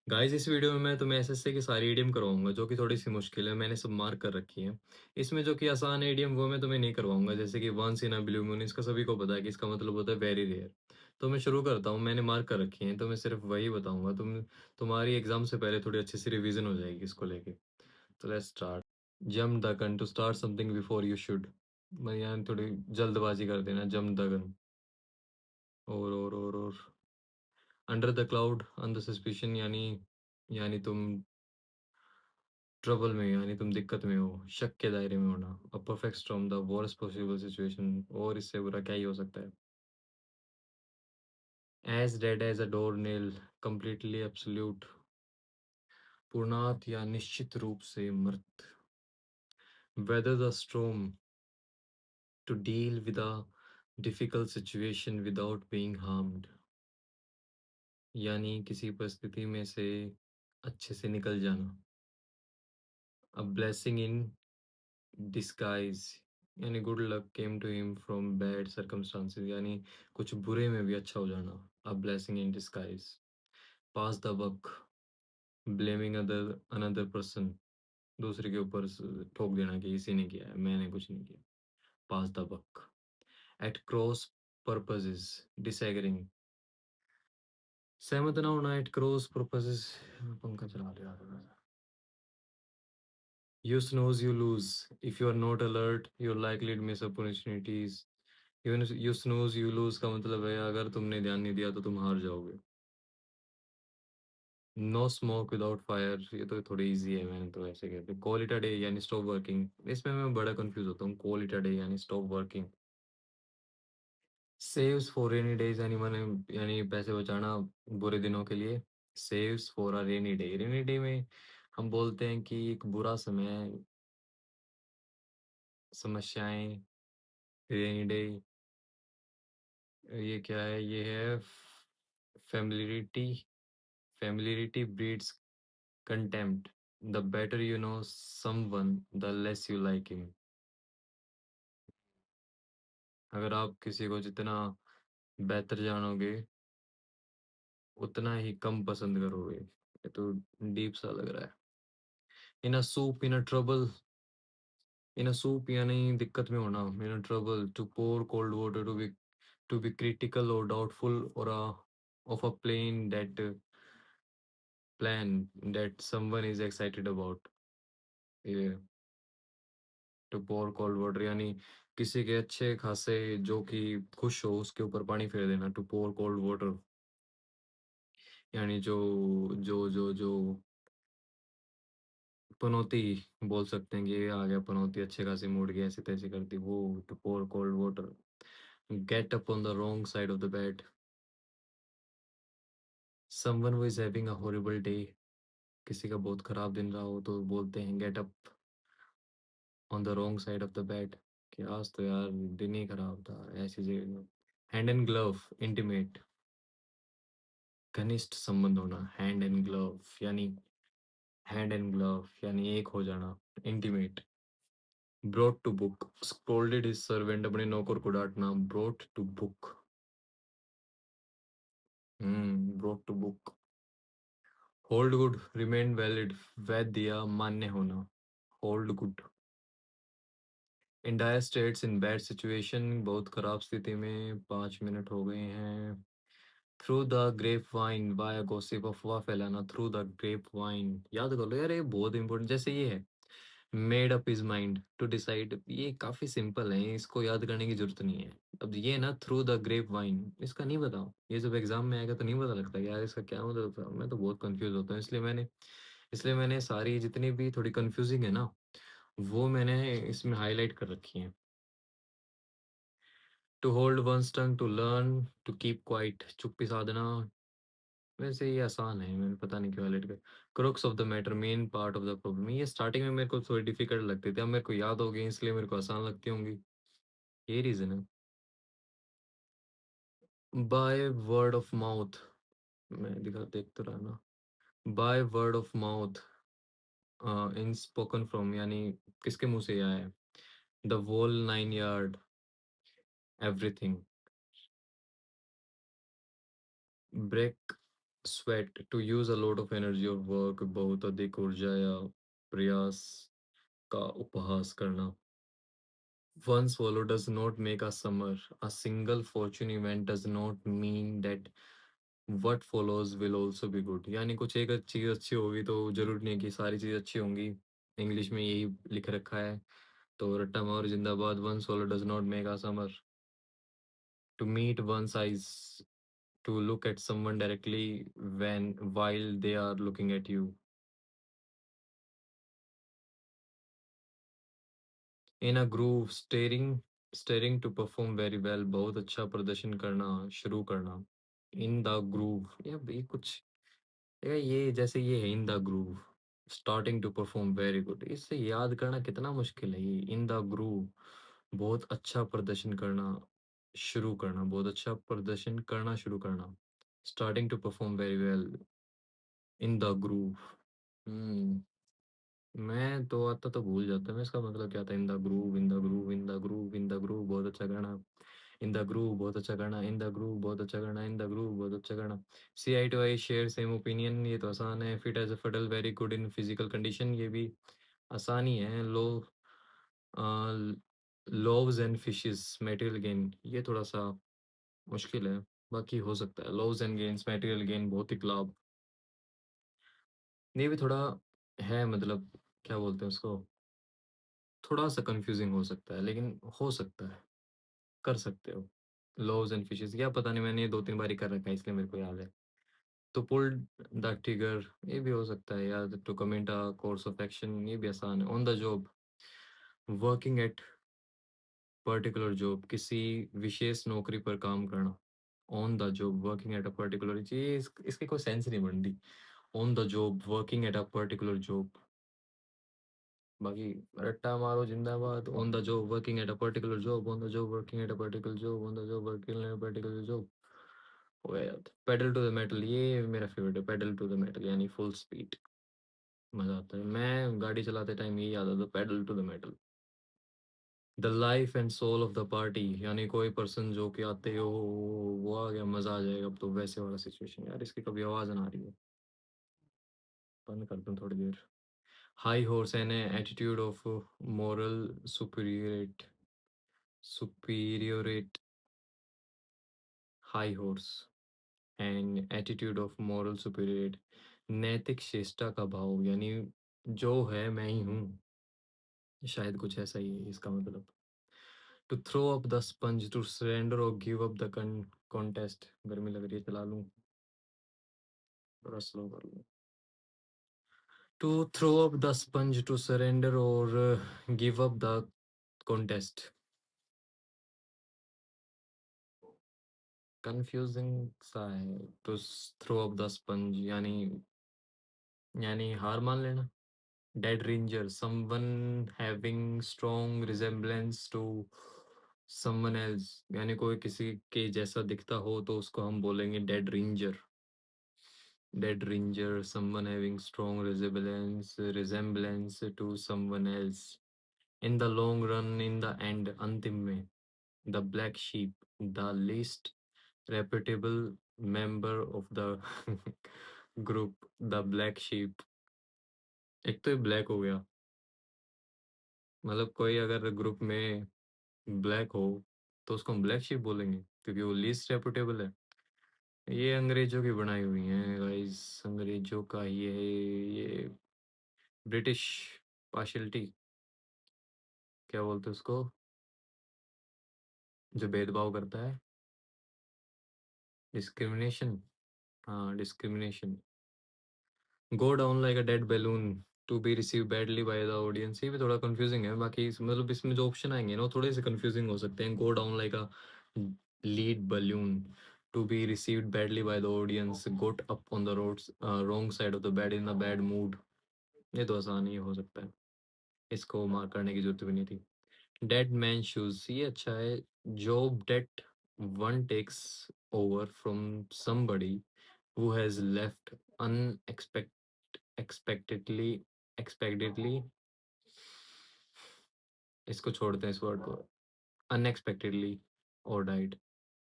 Guys इस video में मैं तुम्हें एसएससी की सारी इडियम करवाऊंगा जो कि थोड़ी सी मुश्किल है। मैंने सब मार्क कर रखी है। इसमें जो कि आसान है इडियम वो मैं तुम्हें नहीं करवाऊंगा, जैसे कि once in a blue moon, इसका सभी को पता है कि इसका मतलब होता है वेरी रेयर। तो मैं शुरू करता हूँ। मैंने मार्क कर रखी है तो मैं सिर्फ वही बताऊंगा। तुम्हारी एग्जाम से पहले थोड़ी अच्छी सी रिवीजन हो जाएगी इसको लेके। तो let's start. Jump the gun to start something before you should. मैं यहाँ थोड़ी जल्दबाजी कर देना। Jump the gun. और under the cloud under suspicion, यानी तुम ट्रबल में हो, यानी तुम दिक्कत में हो। शक के दायरे में होना। A perfect storm, the worst possible situation, और इससे बुरा क्या ही हो सकता है। As dead as a door nail, completely absolute, पूर्णात या निश्चित रूप से मृत। Weather the storm, to deal with a difficult situation without being harmed, यानी किसी परिस्थिति में से अच्छे से निकल जाना। अ ब्लेसिंग इन डिस्गाइज, यानी good luck came to him from bad circumstances, यानी कुछ बुरे में भी अच्छा हो जाना। A blessing in disguise. Pass the buck, blaming other another person, दूसरे के ऊपर ठोक देना कि इसी ने किया है, मैंने कुछ नहीं किया। Pass the buck. At cross purposes, disagreeing, सहमत ना होना। एट क्रॉस पर्पसेस, पंखा चला लिया। You snooze, you lose. If you are not alert, you're likely to miss opportunities. Even if you snooze, you lose का मतलब है अगर तुमने ध्यान नहीं दिया तो तुम हार जाओगे। नो स्मोक विदाउट फायर, ये तो थोड़ी इजी है, मैंने तो ऐसे कहते। कॉल इट अ डे यानी स्टॉप वर्किंग, इसमें मैं बड़ा कंफ्यूज होता हूँ। कॉल इट अ डे यानी stop working. Saves for rainy days, यानी मैंने यानी पैसे बचाना बुरे दिनों के लिए। Saves for a rainy day, rainy day में हम बोलते हैं कि एक बुरा समय, समस्याएं। रेनी डे, ये क्या है? ये है familiarity. Familiarity breeds contempt. The better you know someone the less you like him. अगर आप किसी को जितना बेहतर जानोगे उतना ही कम पसंद करोगे। ये तो डीप सा लग रहा है। In a soup in a trouble, in a soup यानी दिक्कत में होना। In a trouble, to pour cold water, to be critical और डाउटफुल और of a plan that someone is excited about। ये टू पोर कोल्ड वाटर यानी किसी के अच्छे खासे जो कि खुश हो उसके ऊपर पानी फेर देना। टू पोर कोल्ड वाटर यानी जो पनौती बोल सकते हैं कि ये आ गया पनौती, अच्छे खासे मूड की ऐसे तैसे करती वो। To pour cold water. Get up on the wrong side of the bed, someone who is having a horrible day, किसी का बहुत खराब दिन रहा हो तो बोलते हैं gate up on the wrong side of the bed, कि आज तो यार दिन ही खराब था ऐसी जगह। हैंड एंड ग्लव, इंटीमेट, घनिष्ठ संबंध होना। हैंड एंड ग्लव यानी एक हो जाना। Intimate. Brought to book, scolded his servant, अपने नौकर को डांटना। Brought to book. Brought to book. Hold good, remain valid, वैध या मान्य होना। Hold good. In dire states, in bad situation, बहुत खराब स्थिति में। 5 मिनट हो गए हैं। Through the grapevine, via gossip, अफवाह फैलाना। थ्रू द ग्रेप वाइन, याद कर लो यार, ये बहुत इंपॉर्टेंट। जैसे ये है made up his mind to decide, ये काफी सिंपल है, इसको याद करने की जरूरत नहीं है। अब ये ना थ्रू द ग्रेप वाइन, इसका नहीं बताओ, ये जब एग्जाम में आएगा तो नहीं पता लगता कि यार इसका क्या मतलब था। मैं तो बहुत कंफ्यूज होता हूँ, इसलिए मैंने सारी जितनी भी थोड़ी कंफ्यूजिंग है ना वो मैंने इसमें हाईलाइट कर रखी है। To hold one's tongue, to learn to keep quiet, चुप्पी साधना। वैसे ये आसान है, मैंने पता नहीं क्यों हाईलाइट कर। Crux of the matter, main part of the problem, ये स्टार्टिंग में मेरे को थोड़ी डिफिकल्ट लगती थी, अब मेरे को याद हो गई इसलिए मेरे को आसान लगती होंगी। ये रीजन है। बाय वर्ड ऑफ माउथ, मैं दिखा देख तो रहा ना। By word of mouth, in spoken from, यानी किसके मुंह से ये आया है। The whole 9 yard, everything. Break sweat to use a lot of energy और वर्क, बहुत अधिक ऊर्जा या प्रयास का उपहास करना. One swallow does not make a summer. A single fortune event does not mean that what follows will also be good. यानी कुछ एक चीज़ अच्छी होगी तो जरूर नहीं है कि सारी चीज़ अच्छी होंगी. इंग्लिश में यही लिख रखा है. तो रट्टा मार जिंदाबाद. One swallow does not make a summer. To meet one's eyes, to look at someone directly when while they are looking at you. In a groove, staring to perform very well. बहुत अच्छा प्रदर्शन करना शुरू करना. इन the groove, ये कुछ, ये जैसे ये है in the groove, starting to perform very good, इससे याद करना कितना मुश्किल है. ये इन द ग्रूव, बहुत अच्छा प्रदर्शन करना शुरू करना, बहुत अच्छा प्रदर्शन करना शुरू करना. Starting to perform very well, in the groove. Hmm. मैं तो आता तो भूल जाता मैं इसका मतलब क्या था. इन the groove, in the groove, in the groove, in the groove, बहुत अच्छा गाना. इन द ग्रूव बहुत अच्छा गाना, इन द ग्रूव बहुत अच्छा गाना, इन द ग्रूव बहुत अच्छा गाना. See eye to eye share same opinion, ये तो आसान है. Fit as a fiddle, very good in physical condition, ये भी आसान ही है. लो loaves and fishes material gain, ये थोड़ा सा मुश्किल है. बाकी हो सकता है. Loaves and gains material gain, भौतिक लाभ, ये भी थोड़ा है मतलब, क्या बोलते हैं उसको, थोड़ा सा कंफ्यूजिंग हो सकता है लेकिन हो सकता है, कर सकते हो. लोव्स एंड फिशेस, क्या पता नहीं, मैंने ये 2-3 बार ही कर रखा है इसलिए मेरे को याद है. तो पुल्ड द ट्रिगर, ये भी हो सकता है यार. To commit a course of action, ये भी आसान है. On the job, working at particular job, किसी विशेष नौकरी पर काम करना. On the job working at a particular, ये इसके कोई सेंस नहीं बन रही. On the job working at a particular job. बाकी रट्टा मारो जिंदाबाद. On the job working at a particular job, on the job working at a particular job, on the job working at a particular job. हो गया याद. Pedal to the metal, ये मेरा favourite है. पेडल टू द मेटल यानी full speed, मजा आता है. मैं गाड़ी चलाते टाइम यही याद आता, pedal to the metal. The life and soul of the party, यानी कोई पर्सन जो कि आते हो वो आ गया, मजा आ जाएगा. अब तो वैसे वाला सिचुएशन. यार इसकी कभी आवाज ना आ रही है, बंद कर दूं थोड़ी देर. High horse an attitude of moral superiority. High horse an attitude of moral superiority, नैतिक श्रेष्ठता का भाव, यानी जो है मैं ही हूँ. शायद कुछ ऐसा ही है इसका मतलब. To throw up the sponge, to surrender और गिव अप द कॉन्टेस्ट. गर्मी लग रही है, चला लूँ, थोड़ा स्लो कर लूँ. To throw up the sponge, to surrender और give up the contest. Confusing सा है. To throw up the sponge यानी हार मान लेना. Dead ringer, someone having strong resemblance to someone else, यानी कोई किसी के जैसा दिखता हो तो उसको हम बोलेंगे dead ranger. Dead ringer, someone having strong resemblance to someone else. In the long run, in the end, अंतिम में. The black sheep, the least reputable member of the group. The black sheep, एक तो ये black हो गया, मतलब कोई अगर ग्रुप में ब्लैक हो तो उसको हम ब्लैक शिप बोलेंगे क्योंकि वो लीस्ट रेपुटेबल है. ये अंग्रेजों की बनाई हुई हैं गाइस, अंग्रेजों का ये ब्रिटिश पार्शियलिटी, क्या बोलते हैं उसको, जो भेदभाव करता है. डिस्क्रिमिनेशन, हाँ discrimination. Go down like a dead balloon, to be receive badly by the audience, ये भी थोड़ा कंफ्यूजिंग है. बाकी मतलब इसमें जो ऑप्शन आएंगे ना वो थोड़े से कंफ्यूजिंग हो सकते हैं. Go down like a lead balloon, to be received badly by the audience, got up on the roads wrong side of the bed in a bad mood, ये तो आसान ही हो सकता है, इसको मार्क करने की जरूरत भी नहीं थी. डेड मैन शूज, ये अच्छा है. Job that one takes over from somebody who has left expectedly expectedly, इसको छोड़ते हैं इस वर्ड को. unexpectedly or died.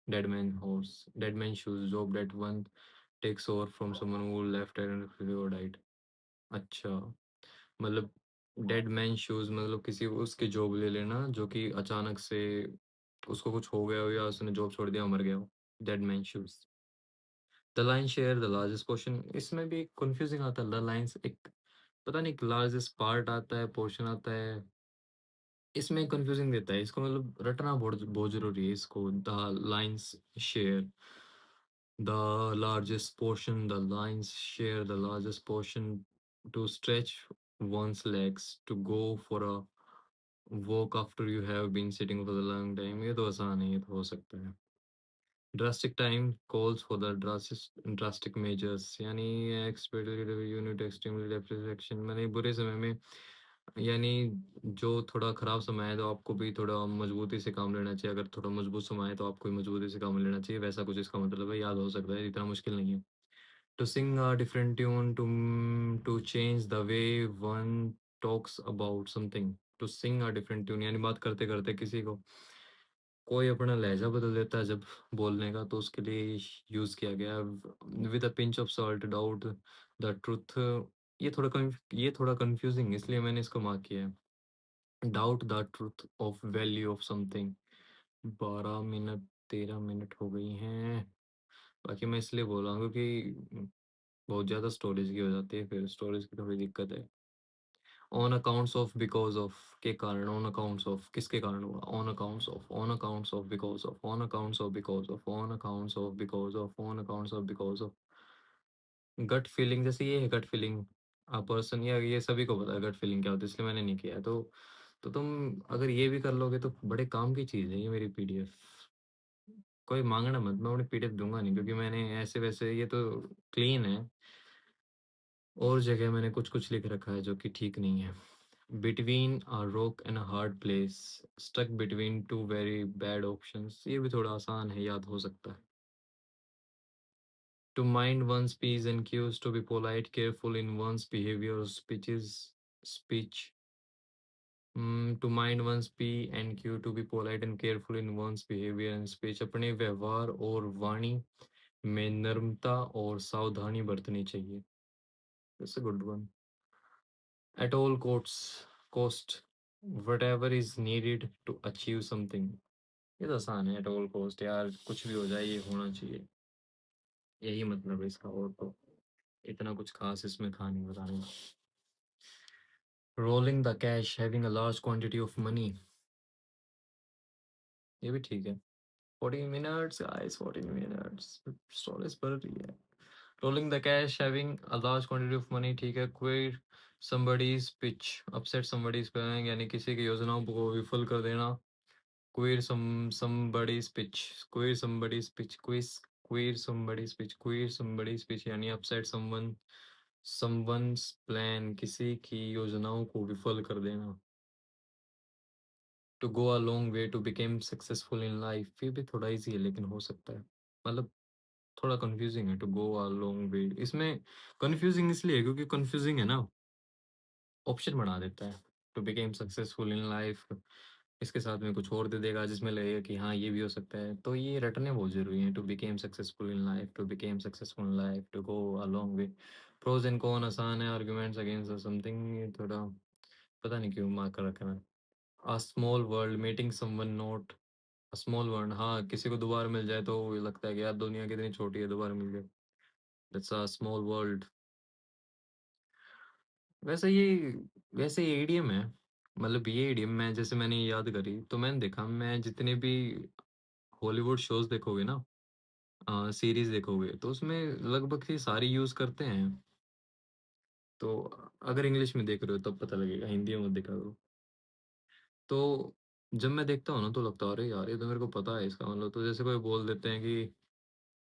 Dead man horse, dead man shoes, job that one takes over from someone who left and और died. अच्छा, मतलब dead man shoes मतलब किसी उसकी जॉब ले लेना जो कि अचानक से उसको कुछ हो गया हो या उसने जॉब छोड़ दिया, मर गया हो। Dead man shoes. The lion share the largest portion, इसमें भी कन्फ्यूज़िंग आता है। द लायंस एक पता नहीं, एक लार्जेस्ट पार्ट आता है, पोर्शन आता है। इसमें कन्फ्यूज़िंग देता है। इसको मतलब रटना बहुत बहुत ज़रूरी है इसको। The Lions share the largest portion, the lions share the largest portion to stretch one's legs, to go for a walk after you have been sitting for a long time। ये तो आसान है, ये तो हो सकता है। Drastic time calls for the drastic measures, यानी expected unit extremely depressed action, मैंने बुरे समय में यानी जो थोड़ा खराब समय है तो आपको भी थोड़ा मजबूती से काम लेना चाहिए। अगर थोड़ा मजबूत समय है तो आपको भी मजबूती से काम लेना चाहिए, वैसा कुछ इसका मतलब है। याद हो सकता है, इतना मुश्किल नहीं है। To sing a different tune, to change the way one talks about something। To sing a different tune यानी बात करते करते किसी को कोई अपना लहजा बदल देता है जब बोलने का, तो उसके लिए यूज किया गया। With a pinch of salt, doubt the truth. ये थोड़ा कंफ्यूजिंग इसलिए मैंने इसको मार्क किया है। Doubt the truth of value of something. 12 minute 13 minute हो गई हैं। बाकी मैं इसलिए बोल रहा हूँ क्योंकि बहुत ज़्यादा स्टोरेज की हो जाती है, फिर स्टोरेज की थोड़ी दिक्कत है। On accounts of, because of के कारण, ऑन अकाउंट्स ऑफ किसके कारण हुआ, on accounts of, on accounts of, because of, on accounts of, because of, on accounts of, because of, on accounts of, because of. Gut feeling, जैसे ये है gut feeling. Person, या ये सभी को पता है गट फीलिंग क्या होती है, इसलिए मैंने नहीं किया है। तो तुम अगर ये भी कर लोगे तो बड़े काम की चीज़ है ये मेरी पीडीएफ। कोई मांगना मत, मैं अपनी पीडीएफ दूंगा नहीं क्योंकि मैंने ऐसे वैसे, ये तो क्लीन है। और जगह मैंने कुछ कुछ लिख रखा है जो कि ठीक नहीं है। Between a rock and a hard place, stuck between two very bad options, ये भी थोड़ा आसान है, याद हो सकता है। To mind one's p's and q's, to be polite careful in one's behaviour speeches, speech. To mind one's P and Q, to be polite and careful in one's behaviour and speech, अपने व्यवहार और वाणी में नम्रता और सावधानी बरतनी चाहिए। That's a good one. At all cost, whatever is needed to achieve something। ये तो आसान है, एट ऑल कॉस्ट यार, कुछ भी हो जाए ये होना चाहिए, यही मतलब है इसका। और तो इतना कुछ खास इसमें था नहीं बताने का। Rolling the cash, having a large quantity of money, ये भी ठीक है। 40 मिनट्स गाइस, 40 मिनट्स, स्टोरेज भर रही है। Rolling the cash, having a large quantity of money, ठीक है। Quit somebody's pitch, upset somebody's planning, यानी किसी की योजनाओं को विफल कर देना। Queer somebody's pitch, queer somebody's pitch, queer somebody's pitch, queer somebody's pitch, यानी upset someone's plan, किसी की योजनाओं को विफल कर देना। To go a long way to become successful in life, ये भी थोड़ा इजी है लेकिन हो सकता है, मतलब थोड़ा कंफ्यूजिंग है। To go a long way, इसमें कंफ्यूजिंग इसलिए है क्योंकि कंफ्यूजिंग है ना, ऑप्शन बढ़ा देता है। To became successful in life, इसके साथ में कुछ और दे देगा जिसमें लगेगा कि हाँ ये भी हो सकता है, तो ये रटने बहुत जरूरी है। To became successful in life, to became successful in life, to go a long way. Pros and con आसान है, आर्ग्यूमेंट्स अगेंस्ट समथिंग ये थोड़ा पता नहीं क्यों मार्क कर रखा है। A small world, meeting someone not a small world, हाँ किसी को दोबारा मिल जाए तो ये लगता है कि यार दुनिया कितनी छोटी है, दोबारा मिल गए। That's a small world. वैसे ये वैसे ये ईडीएम है, मतलब ये ईडीएम मैं जैसे मैंने याद करी तो मैंने देखा, मैं जितने भी हॉलीवुड शोज देखोगे ना, सीरीज देखोगे तो उसमें लगभग ये सारी यूज करते हैं। तो अगर इंग्लिश में देख रहे हो तब पता लगेगा, हिंदी में मत देखा करो। तो जब मैं देखता हूँ ना तो लगता है अरे यार ये तो मेरे को पता है इसका मतलब। तो जैसे कोई बोल देते हैं कि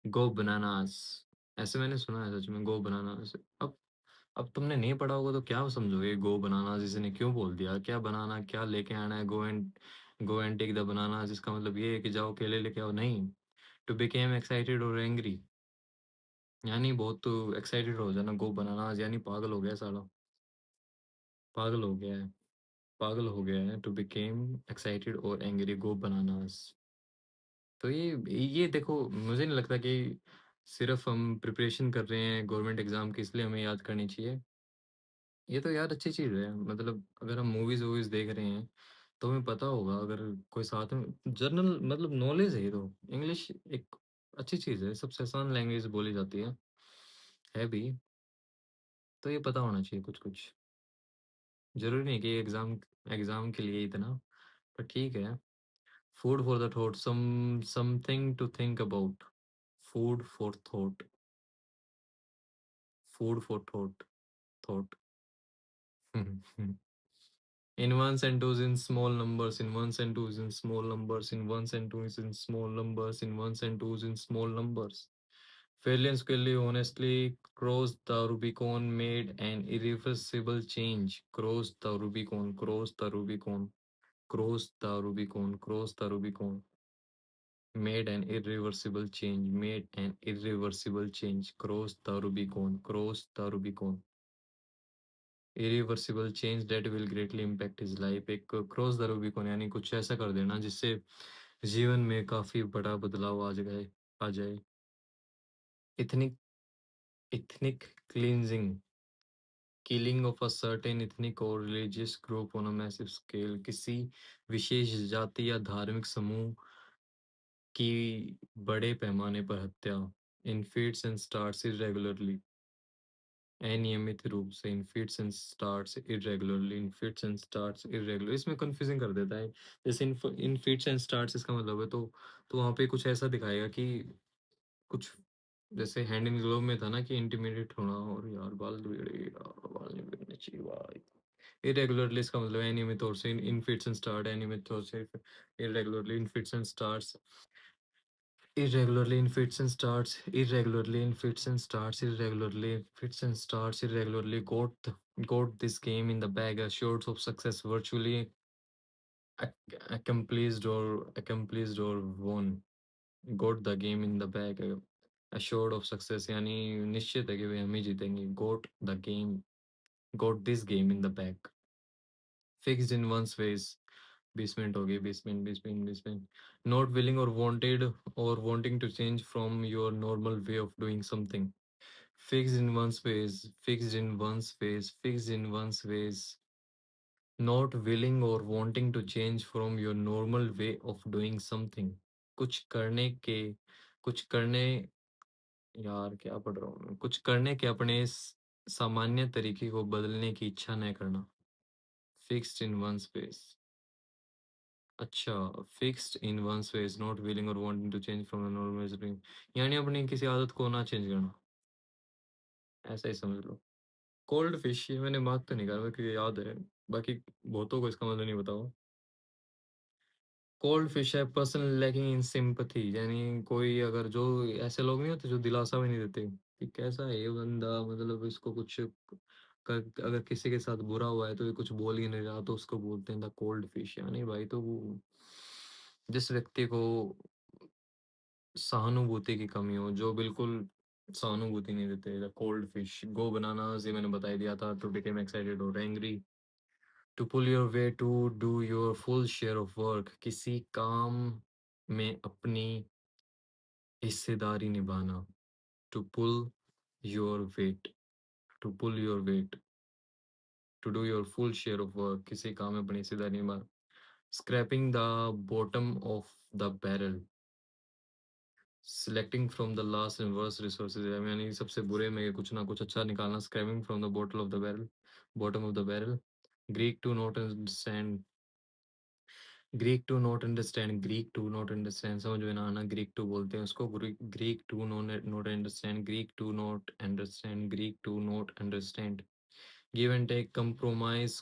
गो बनानास, ऐसे मैंने सुना है सच में, गो बनानास। अब तुमने नहीं पढ़ा होगा तो क्या समझोगे गो बनाना जिसने क्यों बोल दिया, क्या बनाना, क्या लेके आना है। Go and take the banana, जिसका मतलब ये है कि जाओ केले लेके आओ, नहीं। टू बिकेम एक्साइटेड और एंग्री, यानी बहुत एक्साइटेड हो जाना। गो बनाना यानी पागल हो गया साला, पागल हो गया है, पागल हो गया है। टू बिकेम एक्साइटेड और एंग्री, गो बनानास। तो ये देखो, मुझे नहीं लगता कि सिर्फ हम प्रिपरेशन कर रहे हैं गवर्नमेंट एग्जाम की, इसलिए हमें याद करनी चाहिए। ये तो यार अच्छी चीज़ है, मतलब अगर हम मूवीज वूवीज देख रहे हैं तो हमें पता होगा, अगर कोई साथ में जर्नल मतलब नॉलेज है, ये तो इंग्लिश एक अच्छी चीज़ है, सबसे आसान लैंग्वेज बोली जाती है भी। तो ये पता होना चाहिए कुछ कुछ, जरूरी नहीं कि एग्जाम एग्जाम के लिए इतना, पर ठीक है। Food for the thought, something to think about. Food for thought, food for thought, thought. In ones and twos, in small numbers, in ones and twos, in small numbers, in ones and twos, in small numbers, in ones and twos, in small numbers. Fairly and squarely, honestly, crossed the Rubicon, made an irreversible change. Crossed the Rubicon, crossed the Rubicon, crossed the Rubicon, crossed the Rubicon. Made an irreversible change, made an irreversible change. Crossed the Rubicon, crossed the Rubicon. Irreversible change that will greatly impact his life. एक cross the Rubicon, यानी कुछ ऐसा कर देना जिससे जीवन में काफी बड़ा बदलाव आ जाए। Ethnic ethnic cleansing, killing of a certain ethnic और religious group on a massive scale, किसी विशेष जाति या धार्मिक समूह की बड़े पैमाने पर हत्या। In fits and starts irregularly, अनियमित रूप से। In fits and starts irregularly, in fits and starts irregular, इसमें कंफ्यूजिंग कर देता है। जैसे इन फिट्स एंड स्टार्ट्स इसका मतलब है, तो वहाँ पे कुछ ऐसा दिखाएगा कि कुछ, जैसे हैंड इन ग्लोव में था ना कि इंटिमिडेट होना, और यार बाल बिगड़े यार, बाल नहीं बिगड़ने चाहिए भाई। इरेगुलरली इसका मतलब है अनियमित तौर से, इन फिट्स एंड स्टार्ट, अनियमित तौर से, irregularly in fits and starts, irregularly in fits and starts, irregularly in fits and starts, irregularly in fits and starts, irregularly got this game in the bag, assured of success, virtually accomplished or won, got the game in the bag, assured of success, यानी निश्चित है कि वे हम ही जीतेंगे। got this game in the bag, fixed in one's ways, 20 minute हो गई, 20 minute, 20 minute, 20 minute. Not willing or wanted or wanting to change from your normal way of doing something, fixed in one's ways, fixed in one's ways, fixed in one's ways। Not willing or wanting to change from your normal way of doing something, कुछ करने के कुछ करने यार क्या पढ़ रहा हूँ मैं, कुछ करने के अपने सामान्य तरीके को बदलने की इच्छा न करना। फिक्स्ड इन वन स्पेस, अच्छा, fixed in one space, not willing और wanting to change from normal, यानी अपनी किसी आदत को ना चेंज करना, ऐसा ही समझ लो। कोल्ड फिश, ये मैंने मार्क तो नहीं करा, क्योंकि याद है, बाकी बहुतों को इसका मतलब नहीं बताओ। कोल्ड फिश है पर्सन लैकिंग इन सिंपथी, यानी कोई अगर जो ऐसे लोग नहीं होते जो दिलासा भी नहीं देते कि कैसा है ये बंदा, मतलब इसको कुछ अगर किसी के साथ बुरा हुआ है तो ये कुछ बोल ही नहीं रहा, तो उसको बोलते हैं द कोल्ड फिश। यानी भाई तो वो जिस व्यक्ति को सहानुभूति की कमी हो, जो बिल्कुल सहानुभूति नहीं देते, the cold fish. Go bananas, ये मैंने बता ही दिया था, टू बिकेम एक्साइटेड और angry. To pull your way, to do your full share of work, किसी काम में अपनी हिस्सेदारी निभाना। To pull your weight, to pull your weight, to do your full share of work, किसी काम में अपनी हिस्सेदारी निभाना। Scraping the bottom of the barrel, selecting from the last and worst resources, यानी सबसे बुरे में कुछ ना कुछ अच्छा निकालना। Scraping from the bottle of the barrel, bottom of the barrel. Greek to not understand, Greek to not understand, समझ में ना आना, ग्रीक टू बोलते हैं उसको। Greek to not understand, Greek to not understand, Greek to not understand. Give and take, compromise,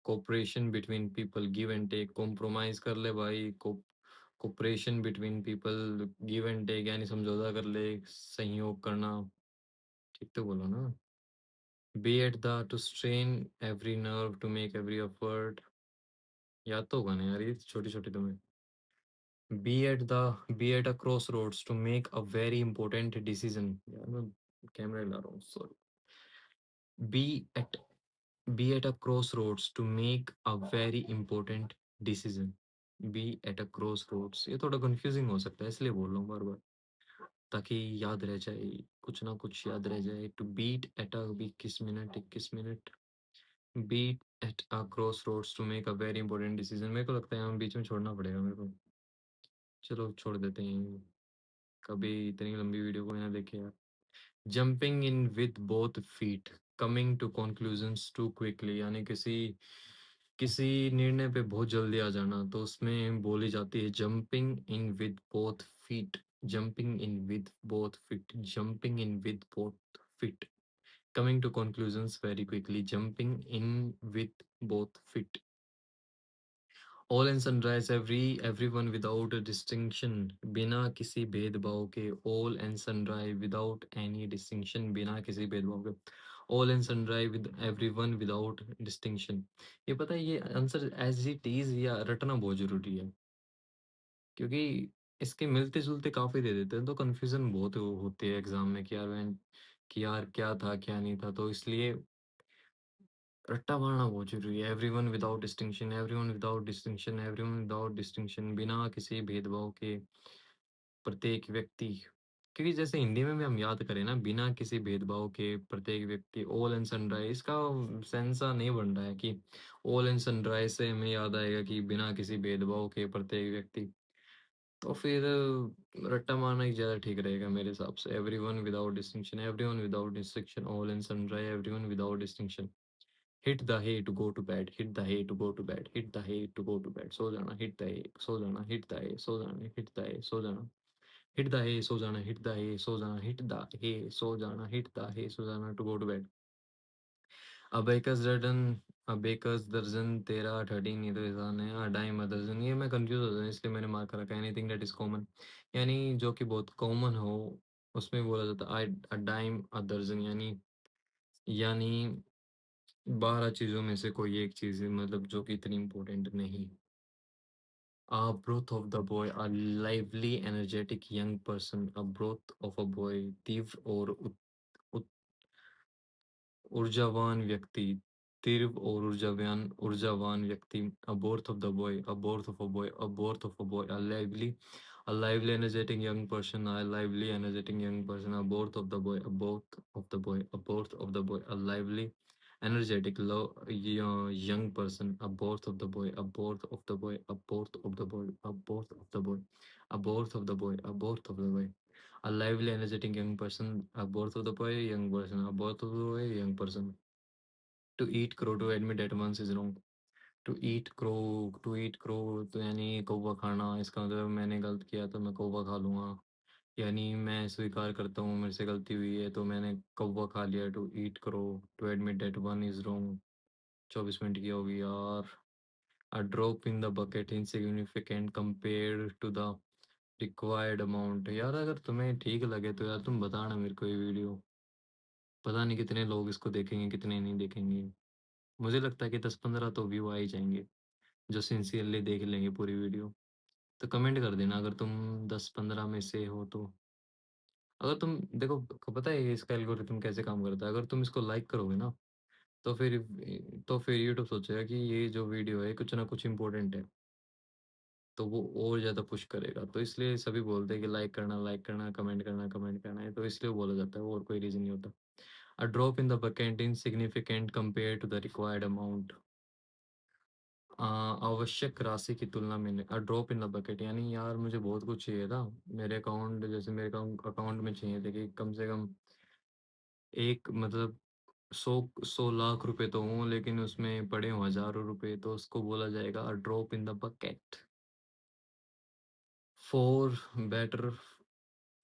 cooperation between people, give and take, compromise कर ले भाई, cooperation between people, give and take यानी समझौता कर ले, सहयोग करना, ठीक तो बोलो ना। Be at the, to strain every nerve, to make every effort, याद तो होगा ना यार, ये छोटी छोटी तुम्हें। Be at a crossroads, to make a very important decision, यार मैं कैमरा ला रहा हूँ, sorry. Be at be at a crossroads, to make a very important decision. Be at a crossroads, ये थोड़ा confusing हो सकता है, इसलिए बोल रहा हूँ बार बार। ताकि याद रह जाए, कुछ ना कुछ याद रह जाए। To beat at a 21 minute beat at a crossroads to make a very important decision. मेरे को लगता है हम बीच में छोड़ना पड़ेगा मेरे को। चलो छोड़ देते हैं, कभी इतनी लंबी वीडियो को ना देखे यार। Jumping in with both feet, coming to conclusions too quickly, यानी किसी किसी निर्णय पे बहुत जल्दी आ जाना, तो उसमें बोली जाती है jumping in with both feet. Jumping in with both feet, jumping in with both feet, coming to conclusions very quickly, jumping in with both feet. All and sunrise, everyone without distinction, बिना किसी भेदभाव के। All and sunrise without any distinction, बिना किसी भेदभाव के। All and sunrise with everyone without distinction. ये पता है, ये आंसर एज इट इज या रटना बहुत जरूरी है, क्योंकि इसके मिलते जुलते काफी दे देते हैं तो कंफ्यूजन बहुत होती है एग्जाम में कि यार क्या था क्या नहीं था, तो इसलिए रट्टा मारना बहुत ज़रूरी है। Everyone without distinction, everyone without distinction, everyone without distinction, बिना किसी भेदभाव के प्रत्येक व्यक्ति। क्योंकि जैसे हिंदी में भी हम याद करें ना, बिना किसी भेदभाव के प्रत्येक व्यक्ति, ऑल एंड सनराइज, इसका सेंस सा नहीं बन रहा है कि ऑल एंड सनराइज से हमें याद आएगा कि बिना किसी भेदभाव के प्रत्येक व्यक्ति। तो फिर रट्टा मारना ही ज़्यादा ठीक रहेगा मेरे हिसाब से। Everyone without distinction, everyone without distinction, all and sunrise, everyone without distinction. Hit the hay to go to bed, hit the hay to go to bed, hit the hay to go to bed, सो जाना, hit the hay, सो जाना, hit the hay, सो जाना, hit the hay, सो जाना, hit the hay, सो जाना, hit the hay, सो जाना, hit the hay, सो जाना, hit the hay, सो जाना, to go to bed। A baker's dozen, a baker's dozen, तेरा 13 ये तो इंसान है। a dime a dozen, ये मैं कंफ्यूज हो जाता इसलिए मैंने मार्क रखा है। एनीथिंग दैट इज कॉमन, यानी जो कि बहुत कॉमन हो, उसमें बोला जाता है a dime a dozen, यानी 12 चीज़ों में से कोई एक चीज़ है, मतलब जो कि इतनी इम्पोर्टेंट नहीं। Growth of the boy, a lively, energetic young person, a growth of a boy, तीव्र और ऊर्जावान व्यक्ति, तीव्र और ऊर्जावान व्यक्ति। A birth of the boy, a birth of a boy, a birth of a boy, a lively energetic young person, a lively energetic young person, a birth of the boy, a birth of the boy, a birth of the boy, a lively energetic young person, a birth of the boy, a birth of the boy, a birth of the boy, a birth of the boy, a birth of the boy, a birth of the boy, a lively, energetic young person, a birth of the boy, young person, a birth of the boy, young person. To eat crow, to admit at once is wrong. To eat crow तो यानी कौवा खाना, इसका मतलब मैंने गलत किया तो मैं कौवा खा लूँगा। यानी मैं स्वीकार करता हूँ मेरे से गलती हुई है तो मैंने कौवा खा लिया। To eat crow, to admit that one is wrong. 24 minute की होगी यार। A drop in the bucket, insignificant compared to the required amount. यार अगर तुम्हें ठीक लगे तो यार तुम बताना मेरे को, ये वीडियो पता नहीं कितने लोग इसको देखेंगे कितने नहीं देखेंगे। मुझे लगता है कि 10-15 तो व्यू आ ही जाएंगे जो सिंसियरली देख लेंगे पूरी वीडियो। तो कमेंट कर देना अगर तुम 10-15 में से हो तो। अगर तुम देखो, पता है इसका एल्गोरिथम कैसे काम करता है, अगर तुम इसको लाइक करोगे ना तो फिर यूट्यूब सोचेगा कि ये जो वीडियो है कुछ ना कुछ इंपॉर्टेंट है, तो वो और ज़्यादा पुश करेगा। तो इसलिए सभी बोलते हैं कि लाइक करना, कमेंट करना है, तो इसलिए वो बोला जाता है, और कोई रीज़न नहीं होता। A drop in the bucket insignificant compare to the required amount. आवश्यक राशि की तुलना में नहीं। A drop in the bucket यानी यार मुझे बहुत कुछ चाहिए था। मेरे अकाउंट में चाहिए थे कि कम से कम एक मतलब 100 लाख रुपए तो हों, लेकिन उसमें पड़े हों हज़ारों रुपए, तो उसको बोला जाएगा a drop in the bucket. For better,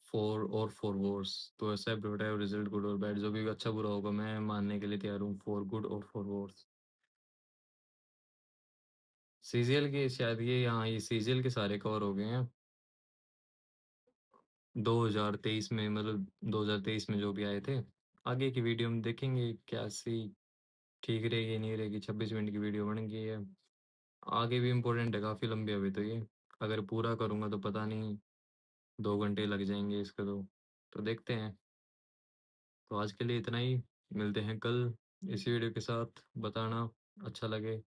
for worse, तो ऐसा है रिजल्ट गुड और बैड, जो भी अच्छा बुरा होगा मैं मानने के लिए तैयार हूँ, फॉर गुड और फॉर वर्स। सीजीएल के शायद ये सीजीएल के सारे कवर हो गए हैं 2023 में, मतलब 2023 में जो भी आए थे। आगे की वीडियो में देखेंगे कैसी ठीक रहेगी नहीं रहेगी। 26 मिनट की वीडियो बन गई है, आगे भी इम्पोर्टेंट है, काफ़ी लंबी है अभी तो ये। अगर पूरा करूँगा तो पता नहीं 2 घंटे लग जाएंगे इसके तो देखते हैं। तो आज के लिए इतना ही, मिलते हैं कल इसी वीडियो के साथ। बताना अच्छा लगे